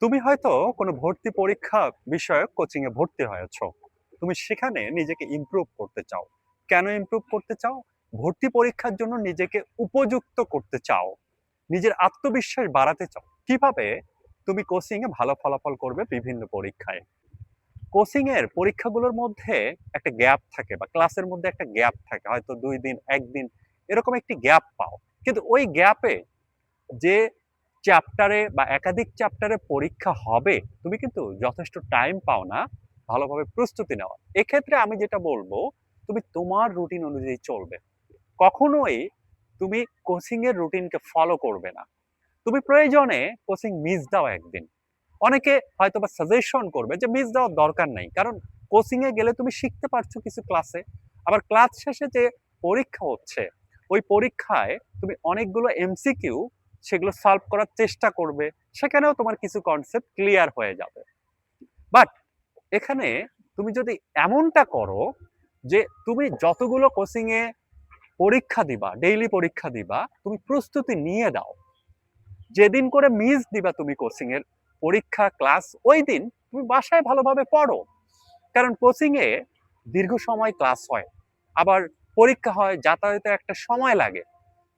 তুমি হয়তো কোনো ভর্তি পরীক্ষা বিষয়ক কোচিং এ ভর্তি হয়েছো। তুমি সেখানে নিজেকে ইমপ্রুভ করতে চাও। কেন ইমপ্রুভ করতে চাও? ভর্তি পরীক্ষার জন্য নিজেকে উপযুক্ত করতে চাও। নিজের আত্মবিশ্বাস বাড়াতে চাও। কিভাবে তুমি কোচিং এ ভালো ফলাফল করবে বিভিন্ন পরীক্ষায়? কোচিং এর পরীক্ষাগুলোর মধ্যে একটা গ্যাপ থাকে বা ক্লাসের মধ্যে একটা গ্যাপ থাকে। হয়তো ২ দিন, ১ দিন এরকম একটি গ্যাপ পাও। কিন্তু ওই গ্যাপে যে চ্যাপ্টারে বা একাধিক চ্যাপ্টারে পরীক্ষা হবে, তুমি কিন্তু যথেষ্ট টাইম পাও না ভালোভাবে প্রস্তুতি নেওয়ার। এক্ষেত্রে আমি যেটা বলবো, তুমি তোমার রুটিন অনুযায়ী চলবে। কখনোই তুমি কোচিং এর রুটিনকে ফলো করবে না। তুমি প্রয়োজনে কোচিং মিস দাও একদিন। অনেকে হয়তোবা সাজেশন করবে যে মিস দেওয়ার দরকার নাই। কারণ কোচিং এ গেলে তুমি শিখতে পারছো কিছু ক্লাসে। আবার ক্লাস শেষে যে পরীক্ষা হচ্ছে, ওই পরীক্ষায় তুমি অনেকগুলো এমসিকিউ সেগুলো সলভ করার চেষ্টা করবে। সেখানেও তোমার কিছু কনসেপ্ট ক্লিয়ার হয়ে যাবে। বাট এখানে তুমি যদি এমনটা করো যে তুমি যতগুলো কোচিং এ পরীক্ষা দিবা, ডেইলি পরীক্ষা দিবা, তুমি প্রস্তুতি নিয়ে দাও। যেদিন করে মিস দিবা তুমি কোচিং এর পরীক্ষা ক্লাস, ওই দিন তুমি বাসায় ভালোভাবে পড়ো। কারণ কোচিং এ দীর্ঘ সময় ক্লাস হয়, আবার পরীক্ষা হয়, যাতায়াতে একটা সময় লাগে।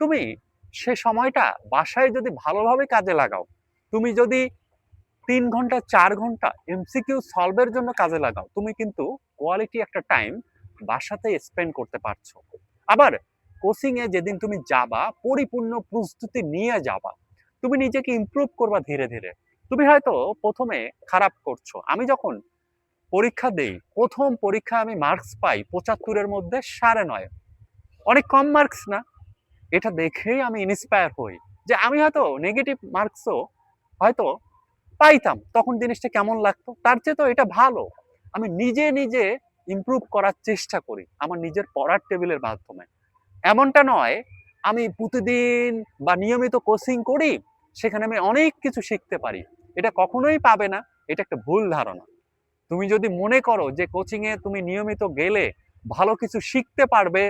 তুমি সে সময়টা বাসায় যদি ভালোভাবে কাজে লাগাও, তুমি যদি ৩ ঘন্টা ৪ ঘন্টা এমসিকিউ সলভের জন্য কাজে লাগাও, তুমি কিন্তু কোয়ালিটি একটা টাইম বাসাতে স্পেন্ড করতে পারছো। আবার কোচিং এ যেদিন তুমি যাবা, পরিপূর্ণ প্রস্তুতি নিয়ে যাবা। তুমি নিজেকে ইমপ্রুভ করবা ধীরে ধীরে। তুমি হয়তো প্রথমে খারাপ করছো। আমি যখন পরীক্ষা দেই, প্রথম পরীক্ষায় আমি মার্কস পাই ৭৫ এর মধ্যে ৯.৫। অনেক কম মার্কস না? এটা দেখেই আমি ইন্সপায়ার হই যে আমি হয়তো নেগেটিভ মার্কসও হয়তো পাইতাম। তখন জিনিসটা কেমন লাগতো? তার চেয়ে তো এটা ভালো। আমি নিজে নিজে ইমপ্রুভ করার চেষ্টা করি আমার নিজের পড়ার টেবিলের মাধ্যমে। এমনটা নয় আমি প্রতিদিন বা নিয়মিত কোচিং করি, সেখানে আমি অনেক কিছু শিখতে পারি। এটা কখনোই পাবে না। এটা একটা ভুল ধারণা। তুমি যদি মনে করো যে কোচিং এ তুমি নিয়মিত গেলে ভালো কিছু শিখতে পারবে,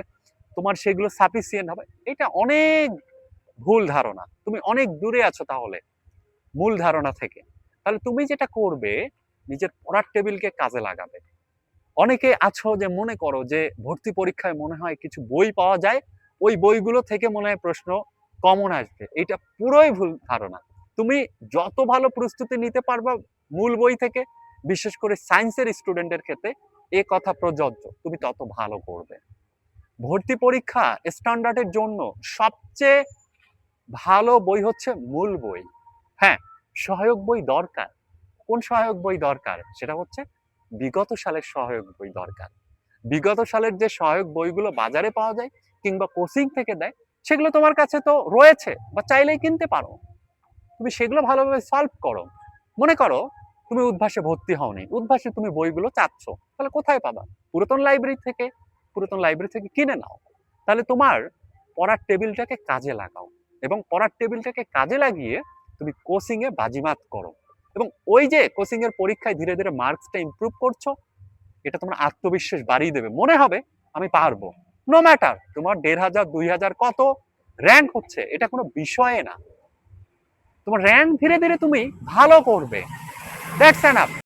তোমার সেগুলো সাফিসিয়েন্ট হবে, এটা অনেক ভুল ধারণা। তুমি অনেক দূরে আছো তাহলে মূল ধারণা থেকে। তাহলে তুমি যেটা করবে, নিজের পড়ার টেবিলকে কাজে লাগাবে। অনেকে আছো যে মনে করো যে ভর্তি পরীক্ষায় মনে হয় কিছু বই পাওয়া যায়, ওই বইগুলো থেকে মনে হয় প্রশ্ন কমন আসবে। এটা পুরোই ভুল ধারণা। তুমি যত ভালো প্রস্তুতি নিতে পারবা মূল বই থেকে, বিশেষ করে সায়েন্সের স্টুডেন্টের ক্ষেত্রে এ কথা প্রযোজ্য, তুমি তত ভালো করবে। ভর্তি পরীক্ষা স্ট্যান্ডার্ডের জন্য সবচেয়ে ভালো বই হচ্ছে মূল বই। হ্যাঁ, সহায়ক বই দরকার। কোন সহায়ক বই দরকার? সেটা হচ্ছে বিগত সালের সহায়ক বই দরকার। বিগত সালের যে সহায়ক বইগুলো বাজারে পাওয়া যায় কিংবা কোচিং থেকে দেয়, সেগুলো তোমার কাছে তো রয়েছে বা চাইলেই কিনতে পারো। তুমি সেগুলো ভালোভাবে সলভ করো। মনে করো তুমি উদ্ভাসে ভর্তি হওনি, উদ্ভাসে তুমি বইগুলো চাচ্ছ, তাহলে কোথায় পাবা? পুরাতন লাইব্রেরি থেকে। পুরাতন লাইব্রেরি থেকে কিনে নাও। তাহলে তোমার পড়ার টেবিলটাকে কাজে লাগাও এবং পড়ার টেবিলটাকে কাজে লাগিয়ে তুমি কোচিং এ বাজিমাত করো। এবং ওই যে কোচিং এর পরীক্ষায় ধীরে ধীরে মার্কসটা ইমপ্রুভ করছো, এটা তোমার আত্মবিশ্বাস বাড়িয়ে দেবে। মনে হবে আমি পারবো। নো ম্যাটার তোমার ১,৫০০ ২,০০০ কত র‍্যাঙ্ক হচ্ছে, এটা কোনো বিষয়ে না। তোমার র‍্যাঙ্ক ধীরে ধীরে তুমি ভালো করবে। That's enough.